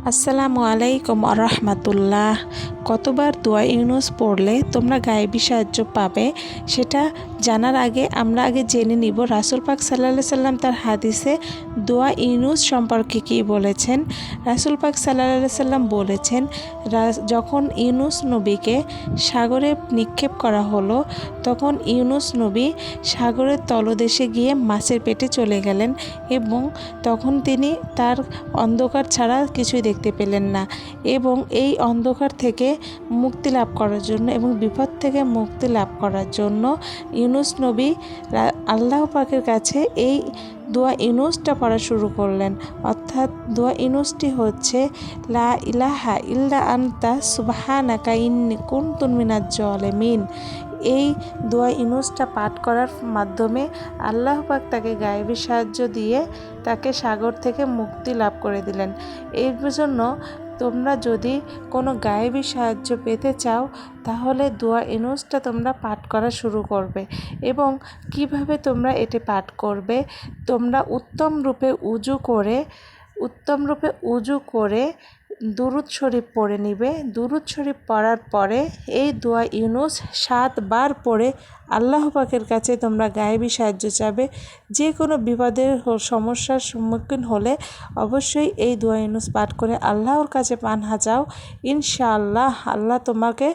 আসসালামু আলাইকুম আরহামাতুল্লাহ। কতবার দোয়া ইউনুস পড়লে তোমরা গায়েবী সাহায্য পাবে সেটা জানার আগে আমরা জেনে নিব রাসূল পাক সাল্লাল্লাহু আলাইহি সাল্লাম তার হাদিসে দোয়া ইউনুস সম্পর্কে কী বলেছেন। রাসূল পাক সাল্লাল্লাহু আলাইহি সাল্লাম বলেছেন, যখন ইউনুস নবীকে সাগরে নিক্ষেপ করা হলো তখন ইউনুস নবী সাগরের তলদেশে গিয়ে মাছের পেটে চলে গেলেন এবং তখন তিনি তার অন্ধকার ছাড়া কিছুই দেখতে পেলেন না এবং এই অন্ধকার থেকে মুক্তি লাভ করার জন্য এবং বিপদ থেকে মুক্তি লাভ করার জন্য ইউনুস নবী আল্লাহ পাকের কাছে এই দোয়া ইউনুসটা পড়া শুরু করলেন। অর্থাৎ দোয়া ইউনুসটি হচ্ছে লা ইলাহা ইল্লা আনতা সুবহানাকা ইন্নী কুনতু মিনাজ জালিমিন। এই দোয়া ইউনুসটা পাঠ করার মাধ্যমে আল্লাহ পাক তাকে গায়েবী সাহায্য দিয়ে তাকে সাগর থেকে মুক্তি লাভ করে দিলেন। এর জন্য তোমরা যদি কোনো গায়েবী সাহায্য পেতে চাও তাহলে দোয়া ইউনুসটা তোমরা পাঠ করা শুরু করবে। এবং কিভাবে তোমরা এটি পাঠ করবে, তোমরা উত্তম রূপে উজু করে দুরূদ শরীফ পড়ে নিবে। দুরূদ শরীফ পড়ার পরে এই দোয়া ইউনুস 7 বার পড়ে আল্লাহ পাকের কাছে তোমরা গায়েবী সাহায্য চাবে। যে কোনো বিপদের সমস্যার সম্মুখীন হলে অবশ্যই এই দোয়া ইউনুস পাঠ করে আল্লাহর কাছে পানাহ চাও। ইনশাআল্লাহ আল্লাহ তোমাকে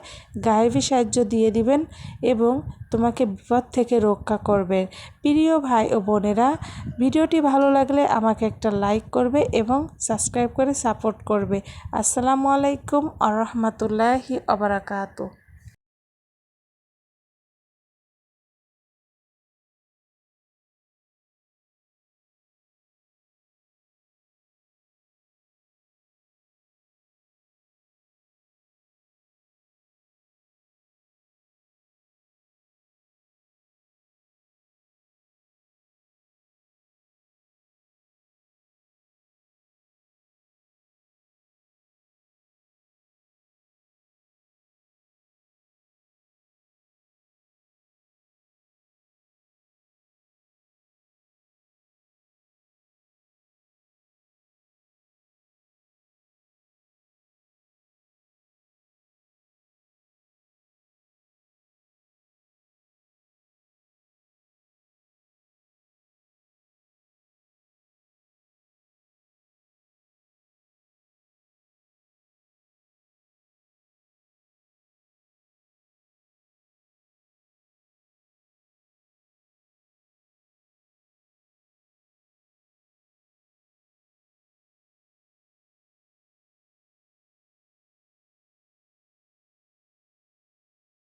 গায়েবী সাহায্য দিয়ে দিবেন এবং তোমাকে বিপদ থেকে রক্ষা করবেন। প্রিয় ভাই ও বোনেরা, ভিডিওটি ভালো লাগলে আমাকে একটা লাইক করবে এবং সাবস্ক্রাইব করে সাপোর্ট করবে। আসসালামু আলাইকুম আরহামাতুল্লাহি ওয়া বারাকাতুহু।